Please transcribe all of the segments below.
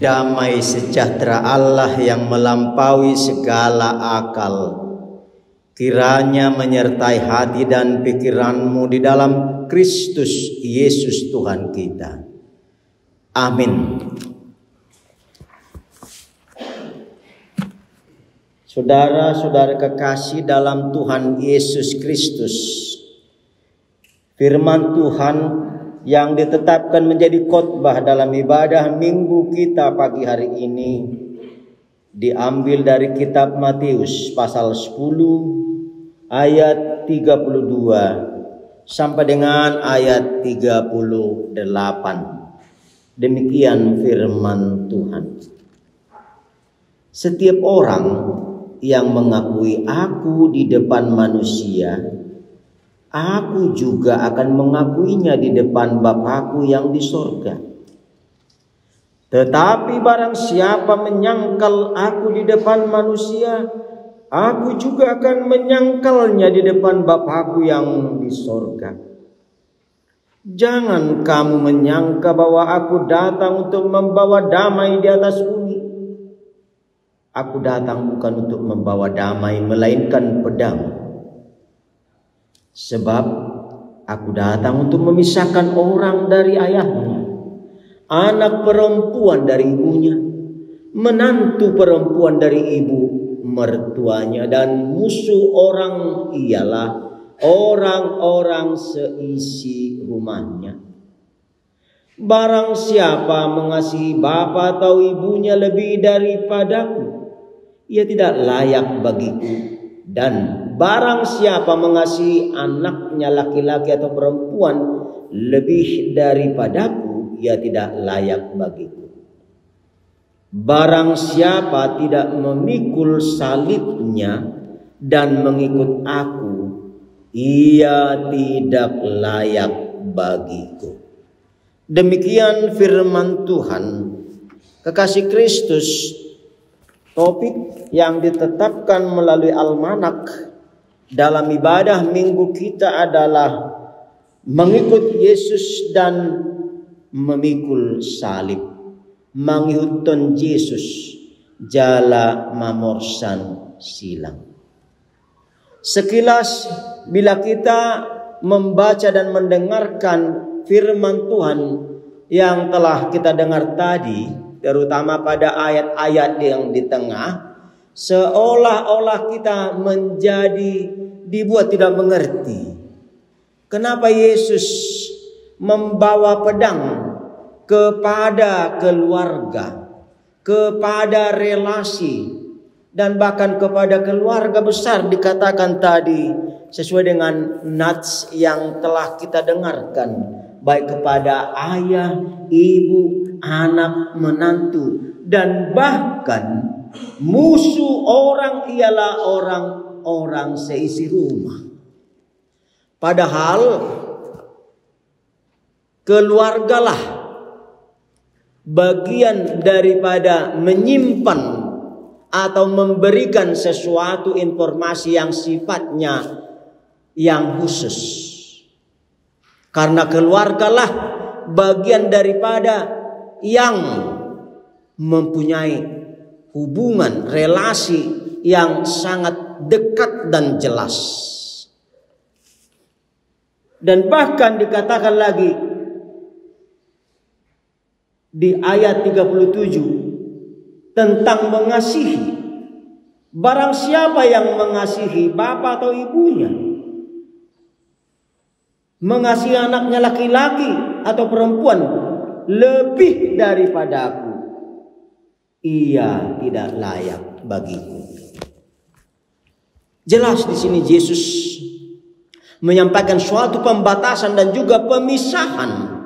Damai sejahtera Allah yang melampaui segala akal kiranya menyertai hati dan pikiranmu di dalam Kristus Yesus Tuhan kita. Amin. Saudara-saudara kekasih dalam Tuhan Yesus Kristus, firman Tuhan yang ditetapkan menjadi khotbah dalam ibadah minggu kita pagi hari ini diambil dari kitab Matius pasal 10 ayat 32 sampai dengan ayat 38. Demikian firman Tuhan. Setiap orang yang mengakui aku di depan manusia, aku juga akan mengakuinya di depan Bapakku yang di sorga. Tetapi barang siapa menyangkal aku di depan manusia, aku juga akan menyangkalnya di depan Bapakku yang di sorga. Jangan kamu menyangka bahwa aku datang untuk membawa damai di atas bumi. Aku datang bukan untuk membawa damai, melainkan pedang. Sebab aku datang untuk memisahkan orang dari ayahnya, anak perempuan dari ibunya, menantu perempuan dari ibu mertuanya, dan musuh orang ialah orang-orang seisi rumahnya. Barang siapa mengasihi bapa atau ibunya lebih daripadaku, ia tidak layak bagiku. Dan barang siapa mengasihi anaknya laki-laki atau perempuan lebih daripadaku, ia tidak layak bagiku. Barang siapa tidak memikul salibnya dan mengikut aku, ia tidak layak bagiku. Demikian firman Tuhan. Kekasih Kristus, topik yang ditetapkan melalui almanak dalam ibadah minggu kita adalah mengikut Yesus dan memikul salib. Mangihutun Yesus jala mamorsan silang. Sekilas bila kita membaca dan mendengarkan firman Tuhan yang telah kita dengar tadi, terutama pada ayat-ayat yang di tengah, seolah-olah kita dibuat tidak mengerti. Kenapa Yesus membawa pedang kepada keluarga, kepada relasi, dan bahkan kepada keluarga besar dikatakan tadi sesuai dengan nats yang telah kita dengarkan, baik kepada ayah, ibu, anak, menantu, dan bahkan musuh orang ialah orang-orang seisi rumah. Padahal keluargalah bagian daripada menyimpan atau memberikan sesuatu informasi yang sifatnya yang khusus. Karena keluargalah bagian daripada yang mempunyai hubungan relasi yang sangat dekat dan jelas. Dan bahkan dikatakan lagi di ayat 37 tentang mengasihi. Barang siapa yang mengasihi bapa atau ibunya, mengasihi anaknya laki-laki atau perempuan lebih daripada aku, ia tidak layak bagiku. Jelas di sini Yesus menyampaikan suatu pembatasan dan juga pemisahan.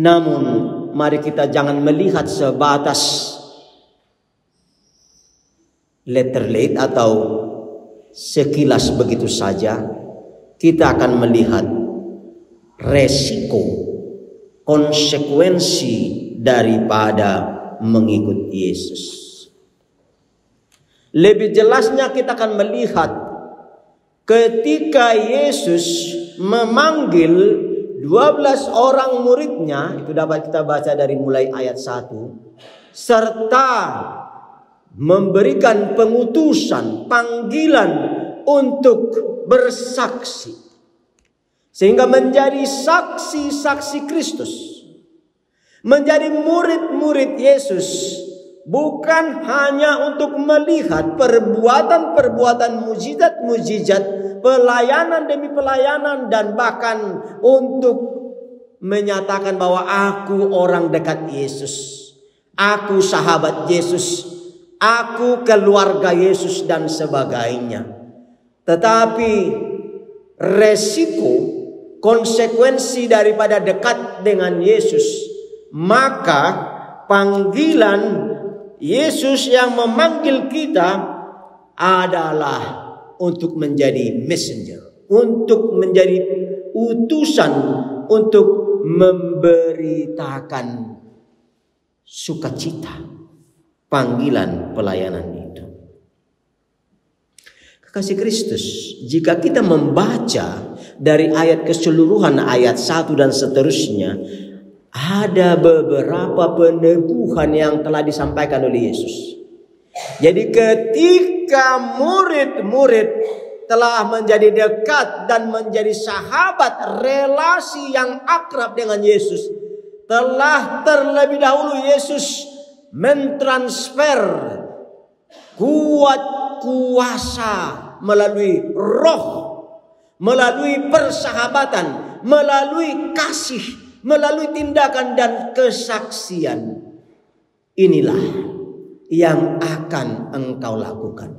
Namun mari kita jangan melihat sebatas letterlet atau sekilas begitu saja. Kita akan melihat resiko, konsekuensi daripada mengikut Yesus. Lebih jelasnya kita akan melihat ketika Yesus memanggil 12 orang muridnya, itu dapat kita baca dari mulai ayat 1, serta memberikan pengutusan, panggilan untuk bersaksi. Sehingga menjadi saksi-saksi Kristus. Menjadi murid-murid Yesus. Bukan hanya untuk melihat perbuatan-perbuatan mujizat-mujizat, pelayanan demi pelayanan, dan bahkan untuk menyatakan bahwa aku orang dekat Yesus. Aku sahabat Yesus. Aku keluarga Yesus dan sebagainya. Tetapi resiko, konsekuensi daripada dekat dengan Yesus, maka panggilan Yesus yang memanggil kita adalah untuk menjadi messenger, untuk menjadi utusan, untuk memberitakan sukacita, panggilan pelayanan itu. Kekasih Kristus, jika kita membaca dari ayat keseluruhan, ayat 1 dan seterusnya, ada beberapa peneguhan yang telah disampaikan oleh Yesus. Jadi ketika murid-murid telah menjadi dekat dan menjadi sahabat, relasi yang akrab dengan Yesus, telah terlebih dahulu Yesus mentransfer kuasa melalui roh, melalui persahabatan, melalui kasih, melalui tindakan dan kesaksian. Inilah yang akan engkau lakukan.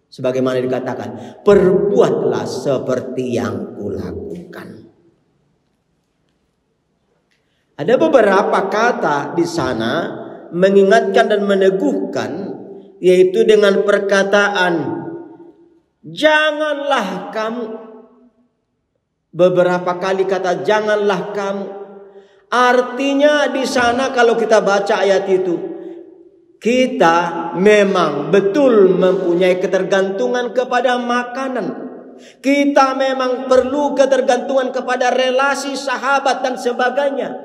Sebagaimana dikatakan, perbuatlah seperti yang kulakukan. Ada beberapa kata di sana mengingatkan dan meneguhkan, yaitu dengan perkataan janganlah kamu. Beberapa kali kata janganlah kamu. Artinya di sana kalau kita baca ayat itu, kita memang betul mempunyai ketergantungan kepada makanan. Kita memang perlu ketergantungan kepada relasi sahabat dan sebagainya.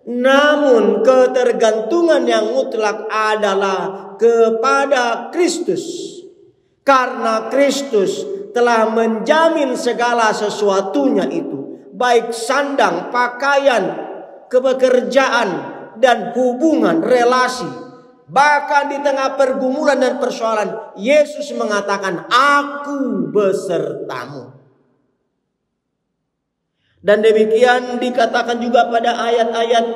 Namun ketergantungan yang mutlak adalah kepada Kristus. Karena Kristus telah menjamin segala sesuatunya itu. Baik sandang, pakaian, kepekerjaan, dan hubungan, relasi. Bahkan di tengah pergumulan dan persoalan, Yesus mengatakan, aku besertamu. Dan demikian dikatakan juga pada ayat-ayat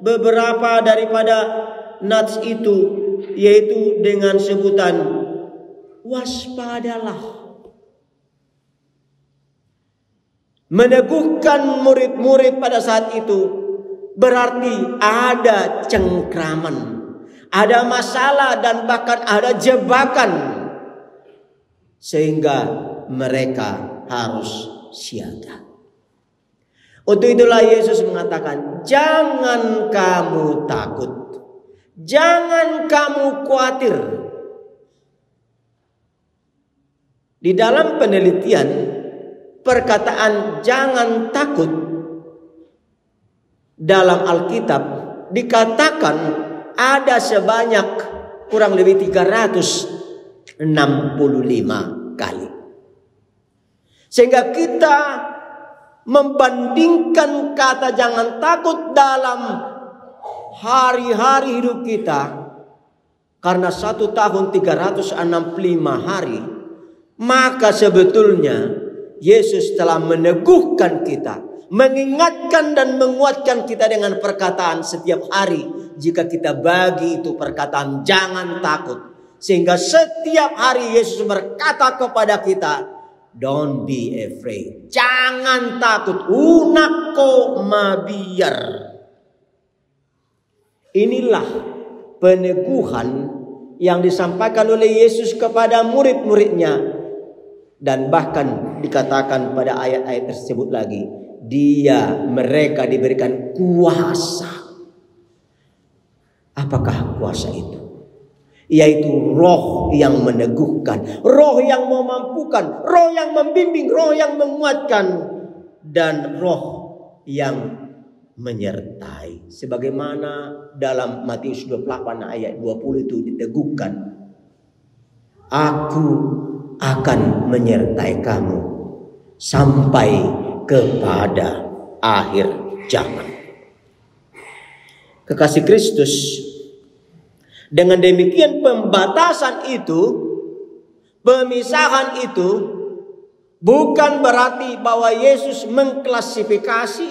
beberapa daripada nats itu, yaitu dengan sebutan waspadalah. Meneguhkan murid-murid pada saat itu berarti ada cengkraman, ada masalah, dan bahkan ada jebakan, sehingga mereka harus siaga. Untuk itulah Yesus mengatakan, jangan kamu takut, jangan kamu khawatir. Di dalam penelitian, perkataan jangan takut dalam Alkitab dikatakan ada sebanyak kurang lebih 365 kali. Sehingga kita membandingkan kata jangan takut dalam hari-hari hidup kita, karena 1 tahun 365 hari, maka sebetulnya Yesus telah meneguhkan kita, mengingatkan dan menguatkan kita dengan perkataan setiap hari. Jika kita bagi itu perkataan jangan takut, sehingga setiap hari Yesus berkata kepada kita, don't be afraid. Jangan takut. Unako mabiar. Inilah peneguhan yang disampaikan oleh Yesus kepada murid-muridnya. Dan bahkan dikatakan pada ayat-ayat tersebut lagi, mereka diberikan kuasa. Apakah kuasa itu? Yaitu roh yang meneguhkan, roh yang memampukan, roh yang membimbing, roh yang menguatkan, dan roh yang menyertai. Sebagaimana dalam Matius 28 ayat 20 itu diteguhkan, aku akan menyertai kamu sampai kepada akhir zaman. Kekasih Kristus, dengan demikian pembatasan itu, pemisahan itu bukan berarti bahwa Yesus mengklasifikasi,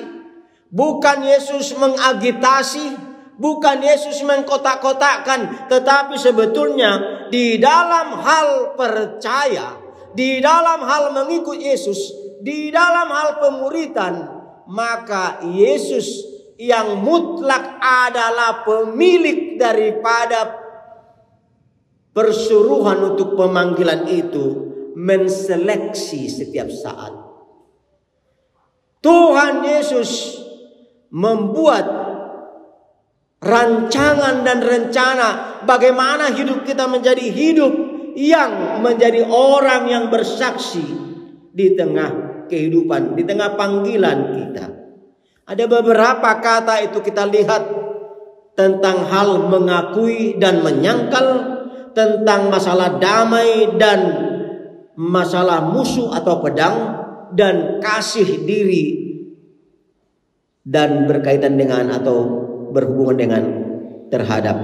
bukan Yesus mengagitasi, bukan Yesus mengkotak-kotakkan, tetapi sebetulnya di dalam hal percaya, di dalam hal mengikut Yesus, di dalam hal pemuridan, maka Yesus yang mutlak adalah pemilik daripada persuruhan untuk pemanggilan itu, menseleksi setiap saat. Tuhan Yesus membuat rancangan dan rencana bagaimana hidup kita menjadi hidup yang menjadi orang yang bersaksi di tengah kehidupan, di tengah panggilan kita. Ada beberapa kata itu kita lihat tentang hal mengakui dan menyangkal, tentang masalah damai dan masalah musuh atau pedang, dan kasih diri, dan berkaitan dengan atau berhubungan dengan terhadap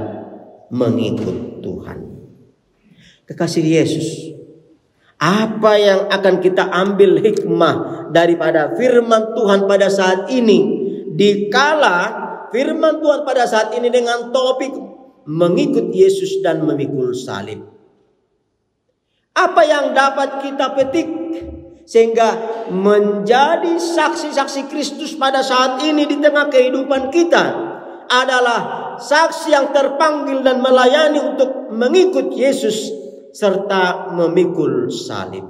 mengikut Tuhan. Kekasih Yesus, apa yang akan kita ambil hikmah daripada firman Tuhan pada saat ini, dikala firman Tuhan pada saat ini dengan topik mengikut Yesus dan memikul salib? Apa yang dapat kita petik sehingga menjadi saksi-saksi Kristus pada saat ini di tengah kehidupan kita adalah saksi yang terpanggil dan melayani untuk mengikut Yesus serta memikul salib.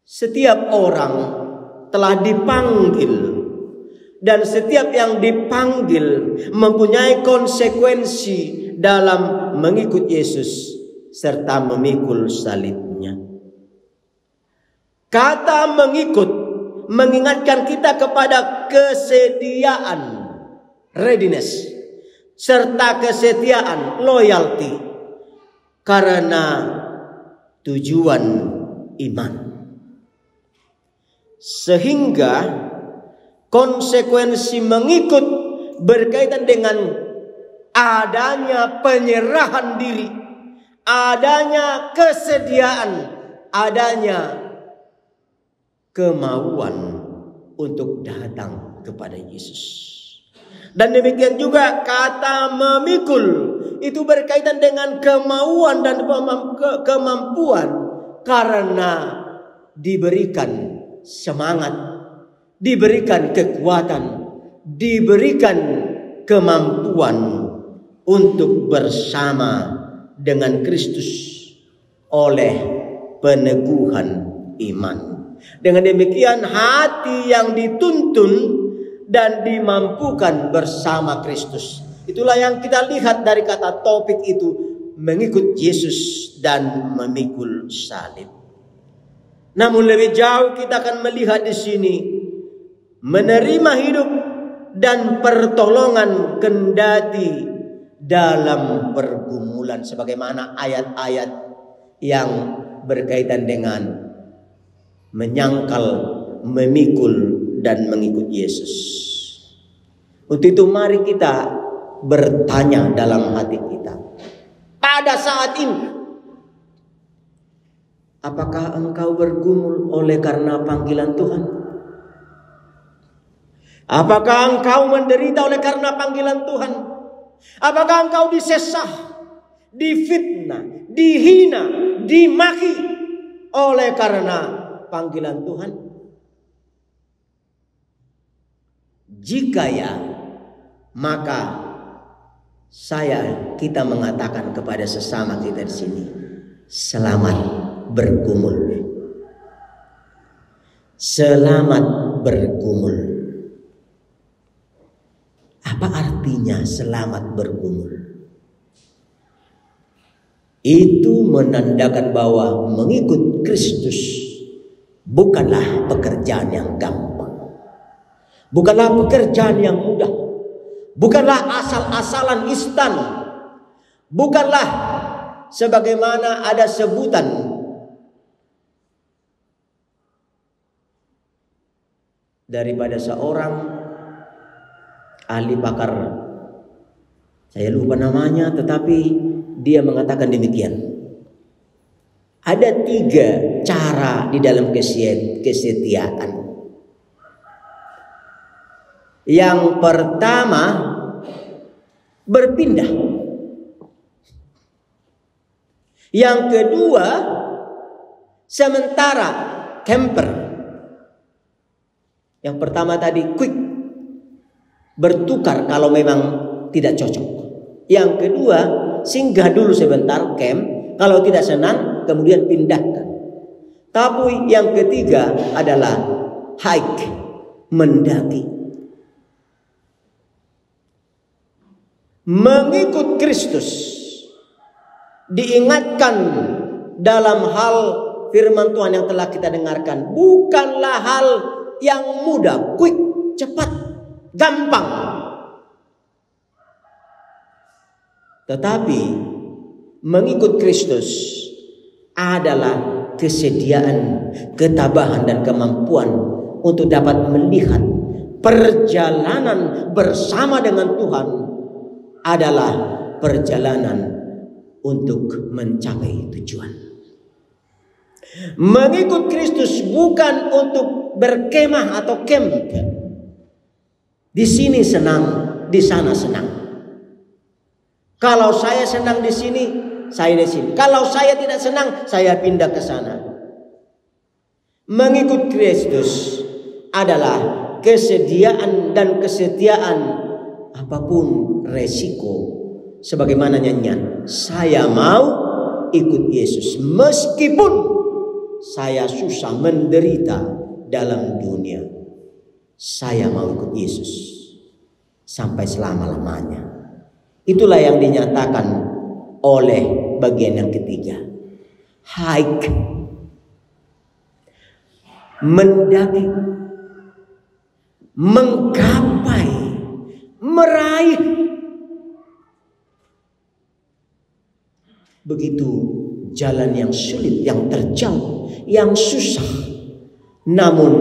Setiap orang telah dipanggil, dan setiap yang dipanggil mempunyai konsekuensi dalam mengikut Yesus serta memikul salibnya. Kata mengikut mengingatkan kita kepada kesediaan, readiness, serta kesetiaan, loyalty, karena tujuan iman. Sehingga konsekuensi mengikut berkaitan dengan adanya penyerahan diri, adanya kesediaan, adanya kemauan untuk datang kepada Yesus. Dan demikian juga kata memikul itu berkaitan dengan kemauan dan kemampuan, karena diberikan semangat, diberikan kekuatan, diberikan kemampuan untuk bersama dengan Kristus oleh peneguhan iman. Dengan demikian hati yang dituntun dan dimampukan bersama Kristus. Itulah yang kita lihat dari kata topik itu, mengikut Yesus dan memikul salib. Namun lebih jauh kita akan melihat di sini, menerima hidup dan pertolongan kendati dalam pergumulan, sebagaimana ayat-ayat yang berkaitan dengan menyangkal, memikul dan mengikut Yesus. Untuk itu mari kita bertanya dalam hati kita pada saat ini, apakah engkau bergumul oleh karena panggilan Tuhan? Apakah engkau menderita oleh karena panggilan Tuhan? Apakah engkau disesah, difitnah, dihina, dimaki oleh karena panggilan Tuhan? Jika ya, maka kita mengatakan kepada sesama kita di sini, selamat bergumul. Selamat bergumul. Apa artinya selamat bergumul? Itu menandakan bahwa mengikut Kristus bukanlah pekerjaan yang gampang, bukanlah pekerjaan yang mudah, bukanlah asal-asalan instan, bukanlah sebagaimana ada sebutan daripada seorang ahli pakar, saya lupa namanya, tetapi dia mengatakan demikian. Ada 3 cara di dalam kesetiaan. Yang pertama, berpindah. Yang kedua, sementara, camper. Yang pertama tadi quick, bertukar kalau memang tidak cocok. Yang kedua, singgah dulu sebentar, camp. Kalau tidak senang, kemudian pindahkan. Tapi yang ketiga adalah hike, mendaki. Mengikut Kristus diingatkan dalam hal firman Tuhan yang telah kita dengarkan, bukanlah hal yang mudah, quick, cepat, gampang. Tetapi mengikut Kristus adalah kesediaan, ketabahan dan kemampuan untuk dapat melihat perjalanan bersama dengan Tuhan adalah perjalanan untuk mencapai tujuan. Mengikut Kristus bukan untuk berkemah atau camp. Di sini senang, di sana senang. Kalau saya senang di sini, saya di sini. Kalau saya tidak senang, saya pindah ke sana. Mengikut Kristus adalah kesediaan dan kesetiaan apapun resiko. Sebagaimana nyanyian, saya mau ikut Yesus meskipun saya susah menderita dalam dunia. Saya mau ikut Yesus sampai selama-lamanya. Itulah yang dinyatakan oleh bagian yang ketiga. Hike, mendaki, menggapai, meraih. Begitu jalan yang sulit, yang terjauh, yang susah. Namun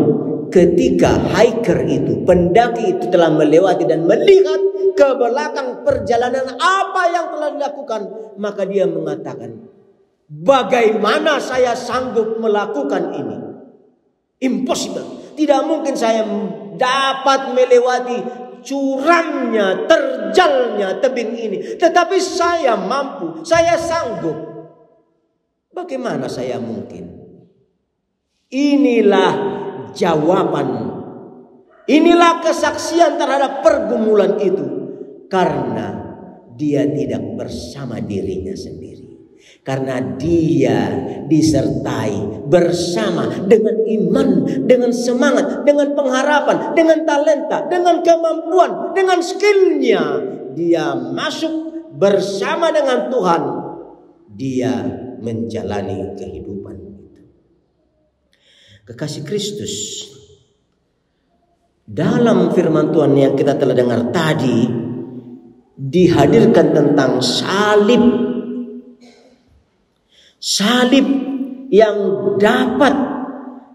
ketika hiker itu, pendaki itu telah melewati dan melihat ke belakang perjalanan apa yang telah dilakukan, maka dia mengatakan, bagaimana saya sanggup melakukan ini? Impossible. Tidak mungkin saya dapat melewati curamnya, terjalnya tebing ini. Tetapi saya mampu, saya sanggup. Bagaimana saya mungkin? Inilah jawaban. Inilah kesaksian terhadap pergumulan itu. Karena dia tidak bersama dirinya sendiri. Karena dia disertai bersama dengan iman, dengan semangat, dengan pengharapan, dengan talenta, dengan kemampuan, dengan skillnya. Dia masuk bersama dengan Tuhan. Dia menjalani kehidupan itu. Kekasih Kristus, dalam firman Tuhan yang kita telah dengar tadi, dihadirkan tentang salib. Salib yang dapat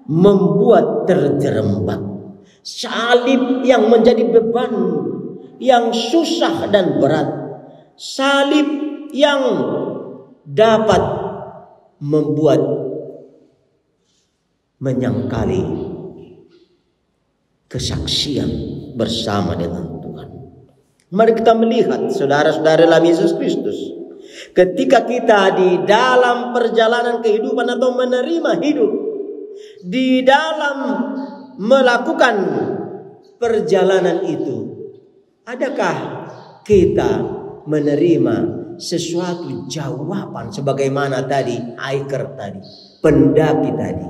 membuat terjerembab. Salib yang menjadi beban, yang susah dan berat. Salib yang dapat membuat menyangkali kesaksian bersama dengan Tuhan. Mari kita melihat saudara-saudara dalam Yesus Kristus. Ketika kita di dalam perjalanan kehidupan atau menerima hidup, di dalam melakukan perjalanan itu, adakah kita menerima sesuatu jawaban sebagaimana tadi hiker tadi, pendaki tadi?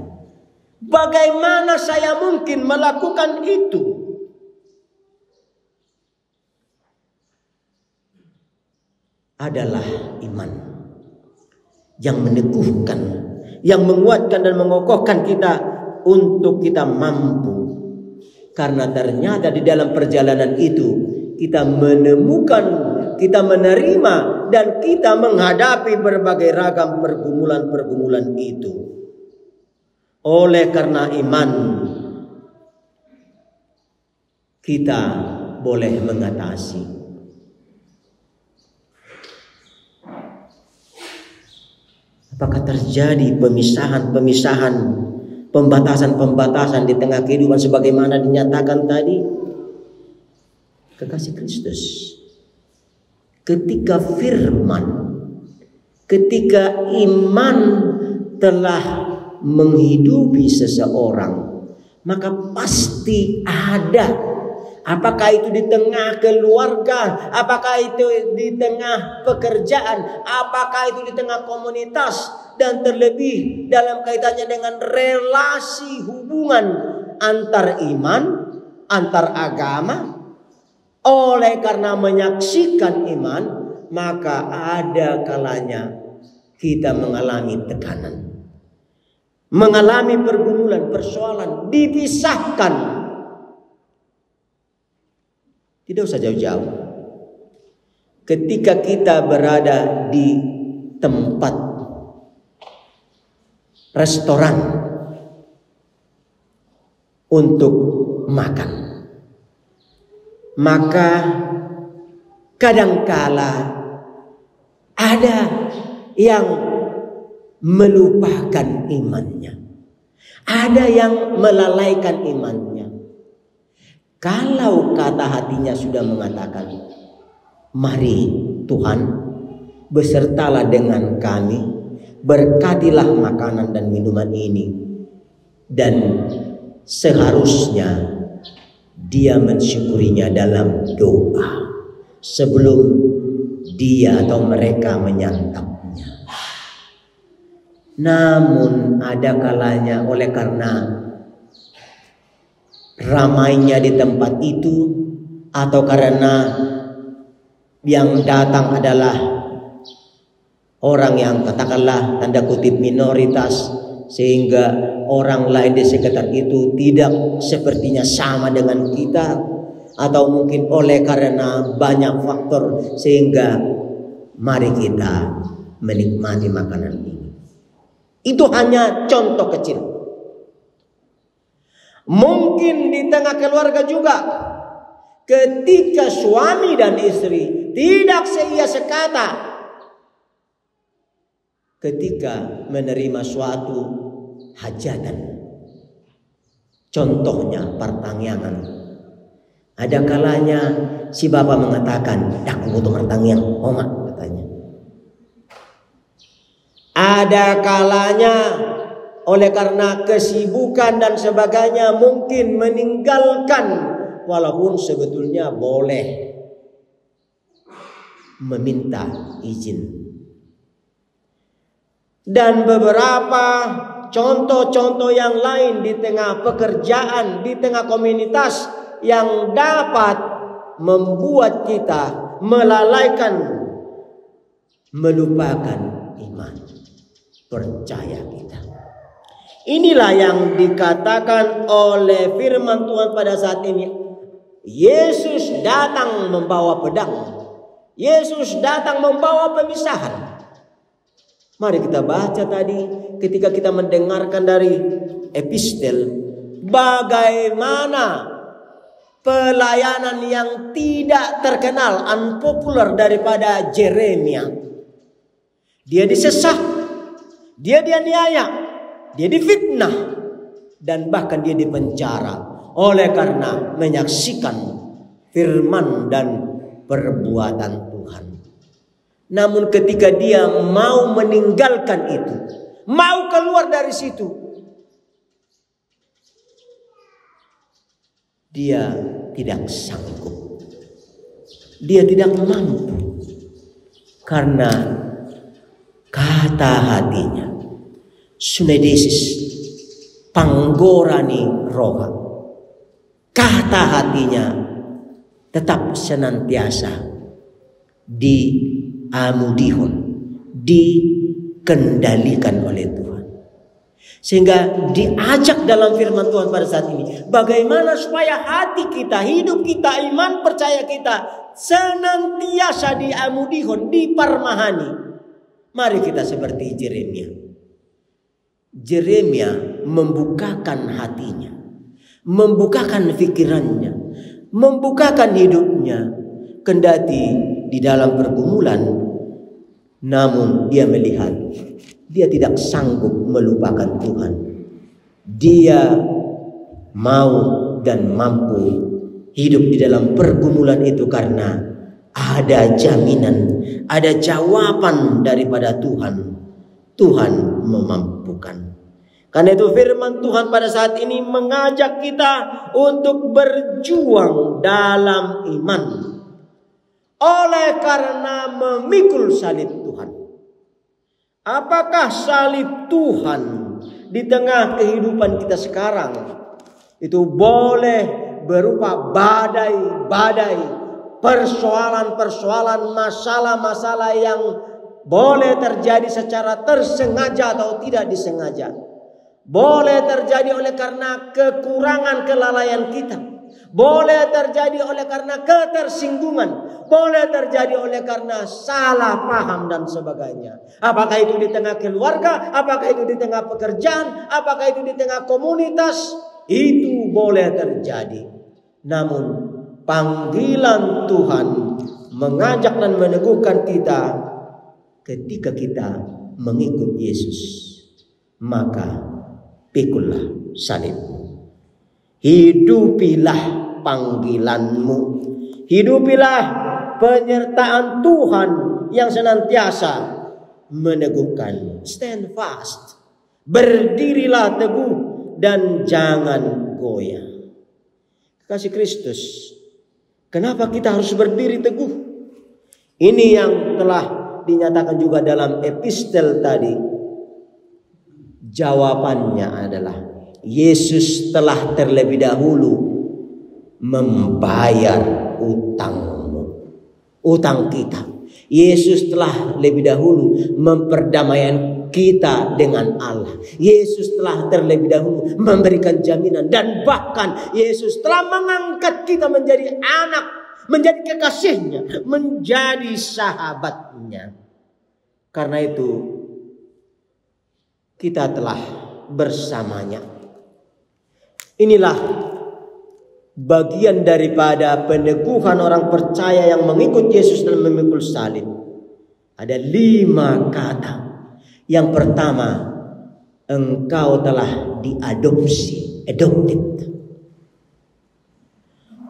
Bagaimana saya mungkin melakukan itu? Adalah iman yang meneguhkan, yang menguatkan dan mengokohkan kita untuk kita mampu. Karena ternyata di dalam perjalanan itu kita menemukan, kita menerima, dan kita menghadapi berbagai ragam pergumulan-pergumulan itu. Oleh karena iman, kita boleh mengatasi. Apakah terjadi pemisahan-pemisahan, pembatasan-pembatasan di tengah kehidupan sebagaimana dinyatakan tadi? Kekasih Kristus, ketika firman, ketika iman telah menghidupi seseorang, maka pasti ada. Apakah itu di tengah keluarga, apakah itu di tengah pekerjaan, apakah itu di tengah komunitas, dan terlebih dalam kaitannya dengan relasi hubungan antar iman, antar agama. Oleh karena menyaksikan iman, maka ada kalanya kita mengalami tekanan, mengalami pergumulan, persoalan, dipisahkan. Tidak usah jauh-jauh. Ketika kita berada di tempat restoran untuk makan, maka kadangkala ada yang melupakan imannya, ada yang melalaikan imannya. Kalau kata hatinya sudah mengatakan, mari Tuhan, besertalah dengan kami, berkatilah makanan dan minuman ini, dan seharusnya dia mensyukurinya dalam doa sebelum dia atau mereka menyantapnya. Namun ada kalanya oleh karena ramainya di tempat itu, atau karena yang datang adalah orang yang katakanlah tanda kutip minoritas, sehingga orang lain di sekitar itu tidak sepertinya sama dengan kita, atau mungkin oleh karena banyak faktor sehingga mari kita menikmati makanan ini. Itu hanya contoh kecil. Mungkin di tengah keluarga juga, ketika suami dan istri tidak seia sekata ketika menerima suatu hajatan, contohnya pertangyangan. Ada kalanya si bapak mengatakan, "Aku butuh pertangyan, Oma," katanya. Ada kalanya oleh karena kesibukan dan sebagainya mungkin meninggalkan, walaupun sebetulnya boleh meminta izin. Dan beberapa contoh-contoh yang lain di tengah pekerjaan, di tengah komunitas yang dapat membuat kita melalaikan, melupakan iman, percaya kita. Inilah yang dikatakan oleh firman Tuhan pada saat ini. Yesus datang membawa pedang. Yesus datang membawa pemisahan. Mari kita baca tadi ketika kita mendengarkan dari epistel, bagaimana pelayanan yang tidak terkenal, unpopular daripada Yeremia. Dia disesat, dia dianiaya, dia difitnah, dan bahkan dia dipenjara oleh karena menyaksikan firman dan perbuatan Tuhan. Namun ketika dia mau meninggalkan itu, mau keluar dari situ, dia tidak sanggup, dia tidak mampu, karena kata hatinya, sunedesis panggorani roha, kata hatinya tetap senantiasa diamudihon, dikendalikan oleh Tuhan. Sehingga diajak dalam firman Tuhan pada saat ini, bagaimana supaya hati kita, hidup kita, iman percaya kita senantiasa diamudihon, diparmahani. Mari kita seperti Yeremia. Yeremia membukakan hatinya, membukakan pikirannya, membukakan hidupnya, kendati di dalam pergumulan, namun dia melihat dia tidak sanggup melupakan Tuhan. Dia mau dan mampu hidup di dalam pergumulan itu karena ada jaminan, ada jawaban daripada Tuhan. Tuhan memampukan. Karena itu firman Tuhan pada saat ini mengajak kita untuk berjuang dalam iman. Oleh karena memikul salib Tuhan. Apakah salib Tuhan di tengah kehidupan kita sekarang itu boleh berupa badai-badai, persoalan-persoalan, masalah-masalah yang boleh terjadi secara tersengaja atau tidak disengaja. Boleh terjadi oleh karena kekurangan kelalaian kita. Boleh terjadi oleh karena ketersinggungan. Boleh terjadi oleh karena salah paham dan sebagainya. Apakah itu di tengah keluarga, apakah itu di tengah pekerjaan, apakah itu di tengah komunitas, itu boleh terjadi. Namun panggilan Tuhan mengajak dan meneguhkan kita ketika kita mengikut Yesus. Maka pikullah salibmu. Hidupilah panggilanmu. Hidupilah penyertaan Tuhan yang senantiasa meneguhkan. Stand fast. Berdirilah teguh dan jangan goyah. Kasih Kristus, kenapa kita harus berdiri teguh? Ini yang telah dinyatakan juga dalam epistel tadi. Jawabannya adalah Yesus telah terlebih dahulu membayar utangmu, utang kita. Yesus telah lebih dahulu memperdamaikan kita dengan Allah. Yesus telah terlebih dahulu memberikan jaminan, dan bahkan Yesus telah mengangkat kita menjadi anak, menjadi kekasihnya, menjadi sahabatnya. Karena itu kita telah bersamanya. Inilah bagian daripada peneguhan orang percaya yang mengikut Yesus dan memikul salib. Ada 5 kata. Yang pertama, engkau telah diadopsi, adopted.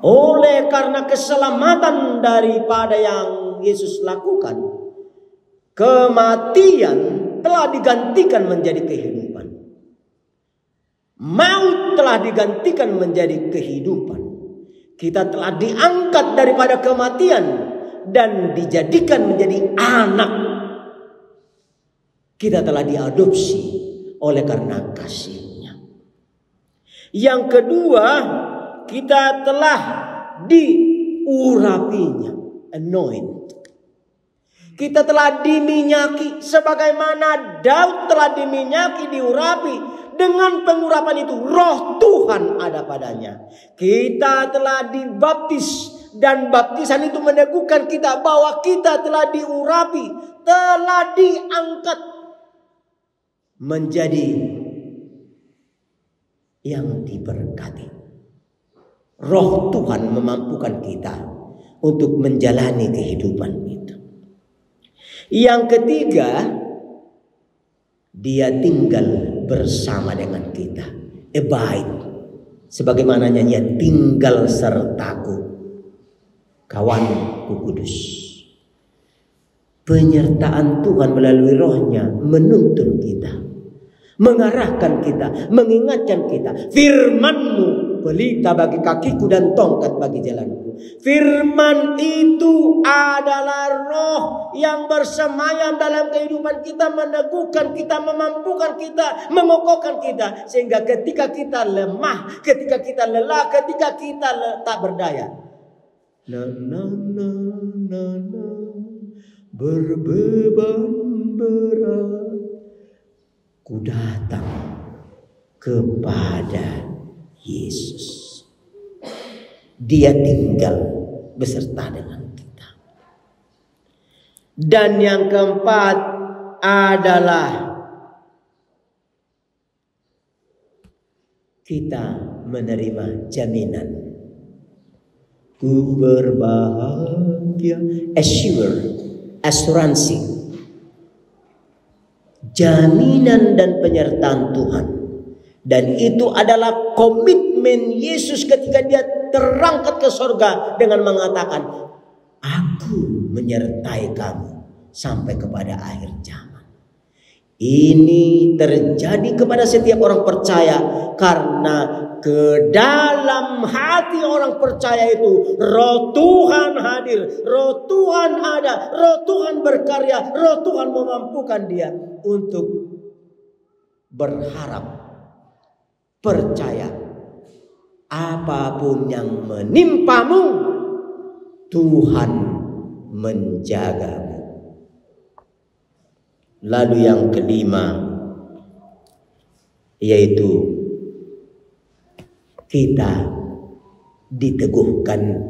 Oleh karena keselamatan daripada yang Yesus lakukan, kematian telah digantikan menjadi kehidupan. Maut telah digantikan menjadi kehidupan. Kita telah diangkat daripada kematian dan dijadikan menjadi anak. Kita telah diadopsi oleh karena kasih-Nya. Yang kedua, kita telah diurapinya, anoint. Kita telah diminyaki sebagaimana Daud telah diminyaki, diurapi. Dengan pengurapan itu roh Tuhan ada padanya. Kita telah dibaptis, dan baptisan itu meneguhkan kita bahwa kita telah diurapi, telah diangkat menjadi yang diberkati. Roh Tuhan memampukan kita untuk menjalani kehidupan itu. Yang ketiga, Dia tinggal bersama dengan kita. Abide. Sebagaimana nyanyian, tinggal sertaku, kawanku kudus. Penyertaan Tuhan melalui rohnya menuntun kita, mengarahkan kita, mengingatkan kita. Firman-Mu pelita bagi kakiku dan tongkat bagi jalanku. Firman itu adalah roh yang bersemayam dalam kehidupan kita, meneguhkan kita, memampukan kita, mengokohkan kita. Sehingga ketika kita lemah, ketika kita lelah, ketika kita tak berdaya, berbeban berat, ku datang kepada Yesus. Dia tinggal beserta dengan kita. Dan yang keempat adalah kita menerima jaminan. Ku berbahagia, asuransi, jaminan dan penyertaan Tuhan. Dan itu adalah komitmen Yesus ketika dia terangkat ke surga dengan mengatakan, aku menyertai kamu sampai kepada akhir zaman. Ini terjadi kepada setiap orang percaya karena ke dalam hati orang percaya itu Roh Tuhan hadir, Roh Tuhan ada, Roh Tuhan berkarya, Roh Tuhan memampukan dia untuk berharap, percaya apapun yang menimpamu, Tuhan menjagamu. Lalu yang kelima, yaitu kita diteguhkan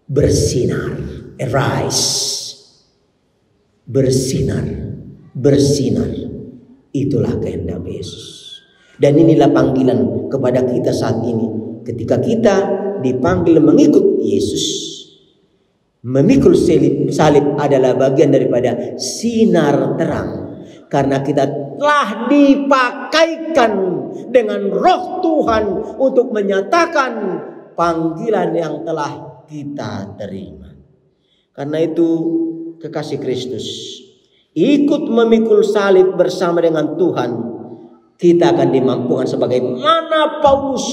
bersinar, arise, bersinar. Itulah kehendak Yesus. Dan inilah panggilan kepada kita saat ini. Ketika kita dipanggil mengikut Yesus, memikul salib adalah bagian daripada sinar terang. Karena kita telah dipakaikan dengan Roh Tuhan untuk menyatakan panggilan yang telah kita terima. Karena itu kekasih Kristus, ikut memikul salib bersama dengan Tuhan, kita akan dimampukan sebagaimana Paulus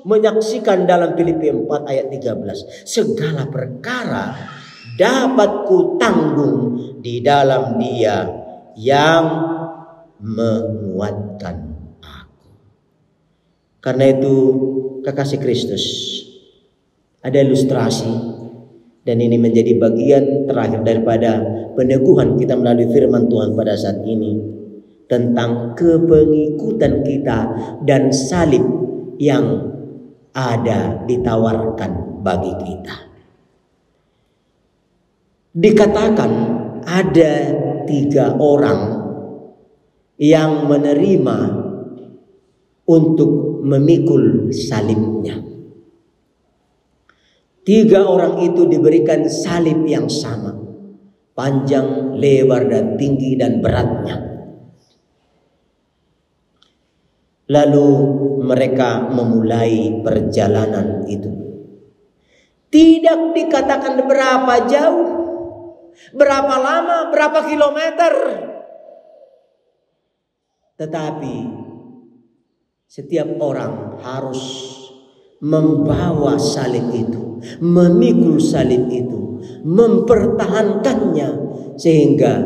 menyaksikan dalam Filipi 4 ayat 13. Segala perkara dapat kutanggung di dalam Dia yang menguatkan aku. Karena itu kekasih Kristus, ada ilustrasi, dan ini menjadi bagian terakhir daripada peneguhan kita melalui firman Tuhan pada saat ini tentang kepengikutan kita dan salib yang ada ditawarkan bagi kita. Dikatakan ada 3 orang yang menerima untuk memikul salibnya. 3 orang itu diberikan salib yang sama, panjang, lebar, dan tinggi dan beratnya. Lalu mereka memulai perjalanan itu. Tidak dikatakan berapa jauh, berapa lama, berapa kilometer. Tetapi setiap orang harus membawa salib itu, memikul salib itu, mempertahankannya sehingga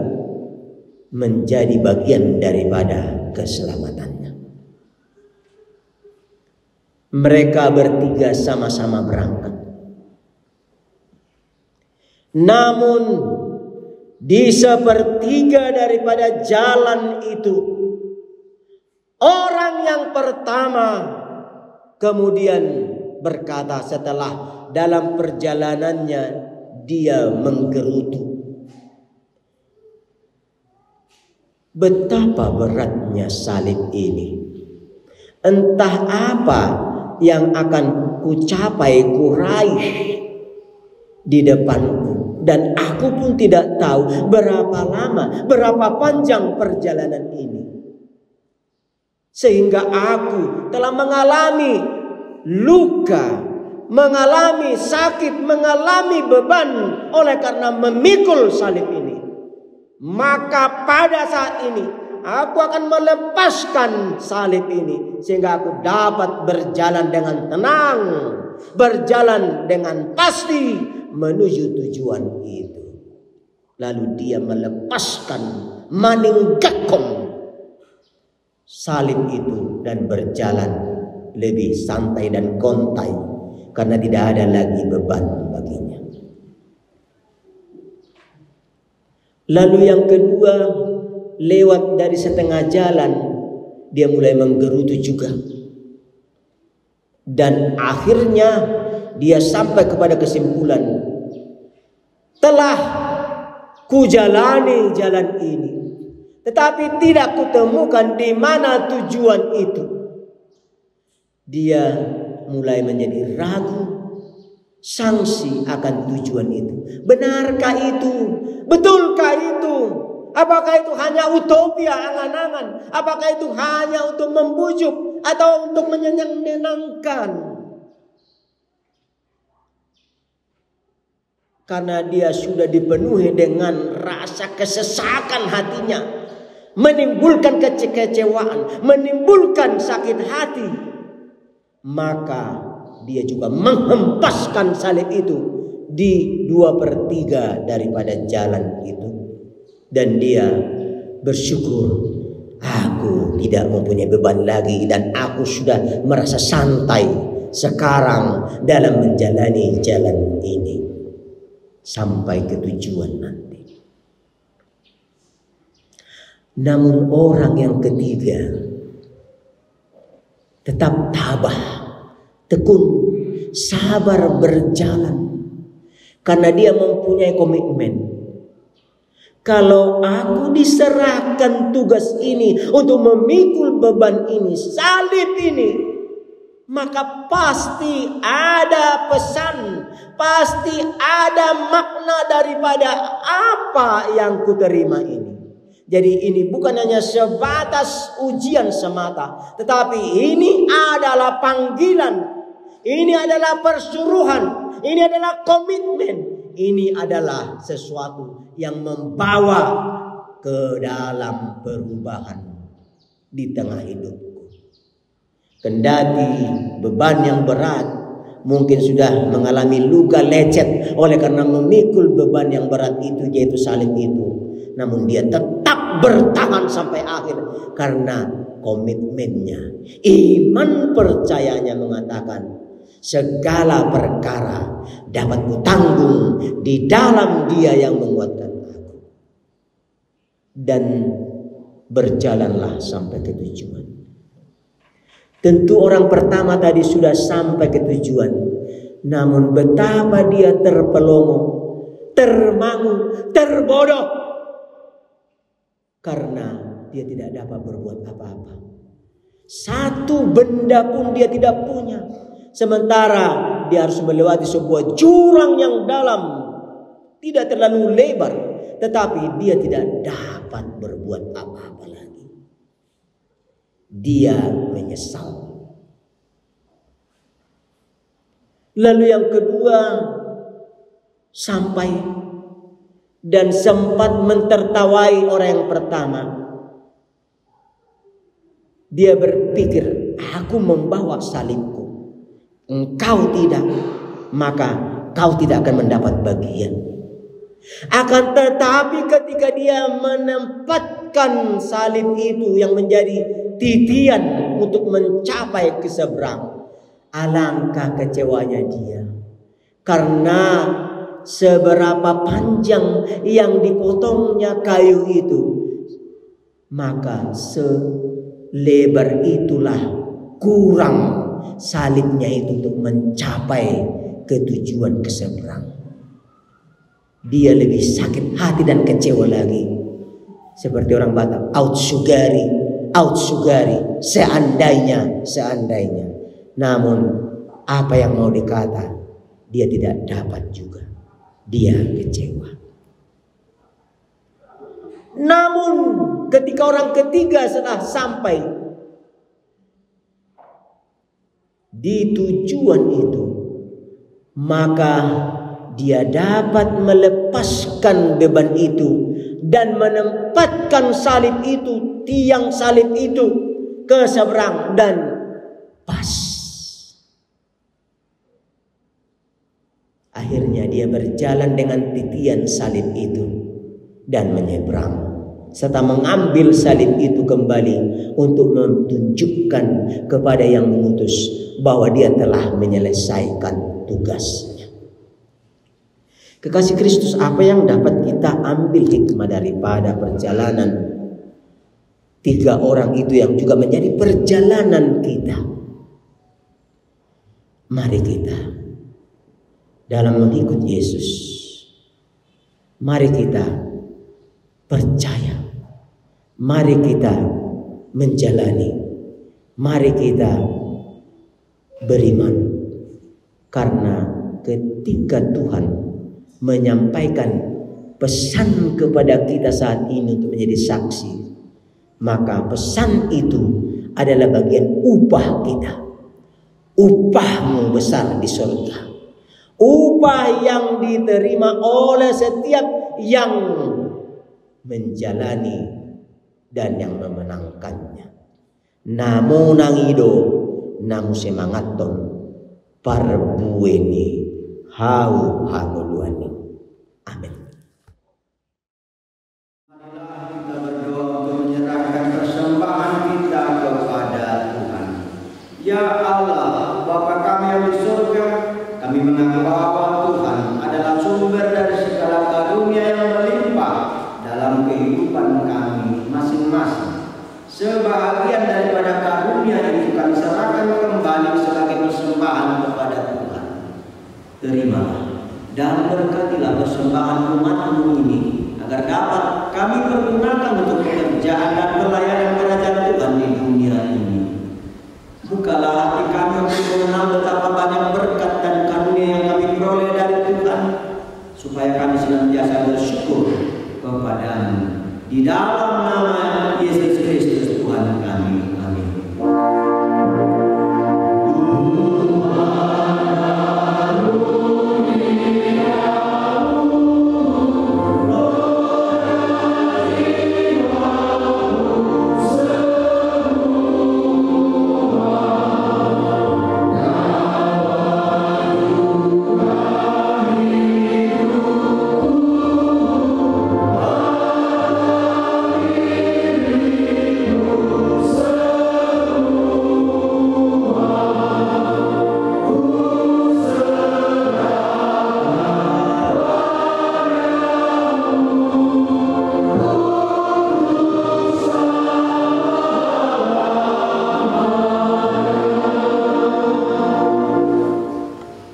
menjadi bagian daripada keselamatannya. Mereka bertiga sama-sama berangkat. Namun di sepertiga daripada jalan itu, orang yang pertama kemudian berkata setelah dalam perjalanannya dia menggerutu, betapa beratnya salib ini. Entah apa yang akan kucapai, kuraih di depanku, dan aku pun tidak tahu berapa lama, berapa panjang perjalanan ini. Sehingga aku telah mengalami luka, mengalami sakit, mengalami beban oleh karena memikul salib ini. Maka pada saat ini aku akan melepaskan salib ini sehingga aku dapat berjalan dengan tenang, berjalan dengan pasti menuju tujuan itu. Lalu dia melepaskan, meninggalkan salib itu dan berjalan lebih santai dan kontai karena tidak ada lagi beban baginya. Lalu yang kedua lewat dari setengah jalan dia mulai menggerutu juga. Dan akhirnya dia sampai kepada kesimpulan, telah kujalani jalan ini, tetapi tidak kutemukan di mana tujuan itu. Dia mulai menjadi ragu, sangsi akan tujuan itu. Benarkah itu? Betulkah itu? Apakah itu hanya utopia, angan-angan? Apakah itu hanya untuk membujuk atau untuk menyenangkan? Karena dia sudah dipenuhi dengan rasa kesesakan hatinya, menimbulkan kekecewaan, menimbulkan sakit hati, maka dia juga menghempaskan salib itu di 2/3 daripada jalan itu. Dan dia bersyukur, aku tidak mempunyai beban lagi dan aku sudah merasa santai sekarang dalam menjalani jalan ini sampai ke tujuan nanti. Namun orang yang ketiga tetap tabah, tekun, sabar berjalan karena dia mempunyai komitmen. Kalau aku diserahkan tugas ini untuk memikul beban ini, salib ini, maka pasti ada pesan, pasti ada makna daripada apa yang kuterima ini. Jadi ini bukan hanya sebatas ujian semata, tetapi ini adalah panggilan, ini adalah persuruhan, ini adalah komitmen. Ini adalah sesuatu yang membawa ke dalam perubahan di tengah hidupku. Kendati beban yang berat, mungkin sudah mengalami luka lecet oleh karena memikul beban yang berat itu, yaitu salib itu. Namun dia tetap bertahan sampai akhir karena komitmennya. Iman percayanya mengatakan, segala perkara dapat kutanggung di dalam Dia yang menguatkan aku. Dan berjalanlah sampai ke tujuan. Tentu orang pertama tadi sudah sampai ke tujuan, namun betapa dia terpelongo, termangu, terbodoh, karena dia tidak dapat berbuat apa-apa. Satu benda pun dia tidak punya. Sementara dia harus melewati sebuah jurang yang dalam, tidak terlalu lebar, tetapi dia tidak dapat berbuat apa-apa lagi. Dia menyesal. Lalu yang kedua, sampai dan sempat mentertawai orang yang pertama. Dia berpikir, aku membawa salibku, engkau tidak, maka kau tidak akan mendapat bagian. Akan tetapi ketika dia menempatkan salib itu yang menjadi titian untuk mencapai ke seberang, alangkah kecewanya dia. Karena seberapa panjang yang dipotongnya kayu itu, maka selebar itulah kurang salibnya itu untuk mencapai ke tujuan ke seberang. Dia lebih sakit hati dan kecewa lagi. Seperti orang Batak, out sugari, seandainya. Namun apa yang mau dikata, dia tidak dapat juga. Dia kecewa. Namun ketika orang ketiga setelah sampai di tujuan itu, maka dia dapat melepaskan beban itu dan menempatkan salib itu, tiang salib itu ke seberang dan pas. Akhirnya dia berjalan dengan titian salib itu dan menyeberang, serta mengambil salib itu kembali untuk menunjukkan kepada yang mengutus bahwa dia telah menyelesaikan tugasnya. Kekasih Kristus, apa yang dapat kita ambil hikmah daripada perjalanan Tiga orang itu yang juga menjadi perjalanan kita. Mari kita dalam mengikut Yesus, mari kita percaya, mari kita menjalani, mari kita beriman. Karena ketika Tuhan menyampaikan pesan kepada kita saat ini untuk menjadi saksi, maka pesan itu adalah bagian upah kita. Upahmu besar di surga. Upah yang diterima oleh setiap yang menjalani dan yang memenangkannya. Namo nangido, namu semangaton, parbueni, hau hanguluani. Amin. Ya Allah, Bapa kami yang di surga, kami mengaku bahwa Tuhan adalah sumber dari segala karunia yang melimpah dalam kehidupan kami masing-masing. Sebahagian daripada karunia itu kami serahkan kembali sebagai persembahan kepada Tuhan. Terimalah dan berkatilah persembahan umat-Mu ini, agar dapat kami pergunakan untuk pekerjaan dan pelayanan kerajaan Tuhan di dunia ini. Bukalah hati kami untuk mengenal betapa banyak berkat dan karunia yang kami peroleh dari Tuhan, supaya kami senantiasa bersyukur kepada-Mu. Di dalam nama Yesus Kristus Tuhan kami. Amin.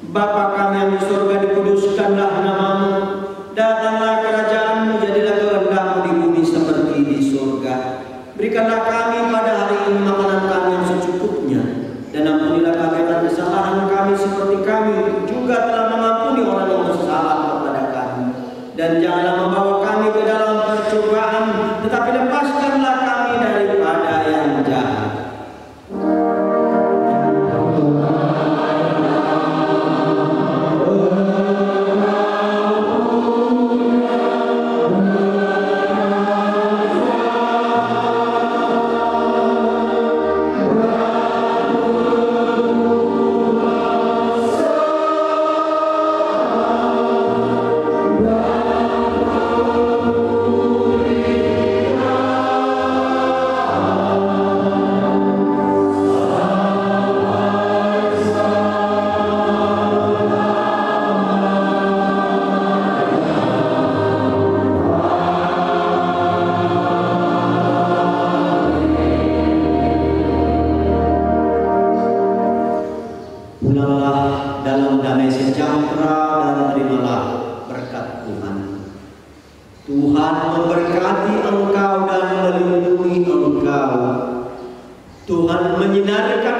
Bapa kami yang di surga, dikuduskanlah nama-Mu. Datanglah kerajaan-Mu, jadilah kehendak-Mu di bumi seperti di surga. Berikanlah kami pada hari ini makanan kami yang secukupnya, dan ampunilah kami akan kesalahan kami seperti kami juga telah mengampuni orang yang bersalah kepada kami. Dan janganlah membawa kami ke dalam percobaan, tetapi lepaskanlah kami daripada yang jahat. Pulanglah dalam damai sejahtera dan terimalah berkat Tuhan. Tuhan memberkati engkau dan melindungi engkau. Tuhan menyinarkan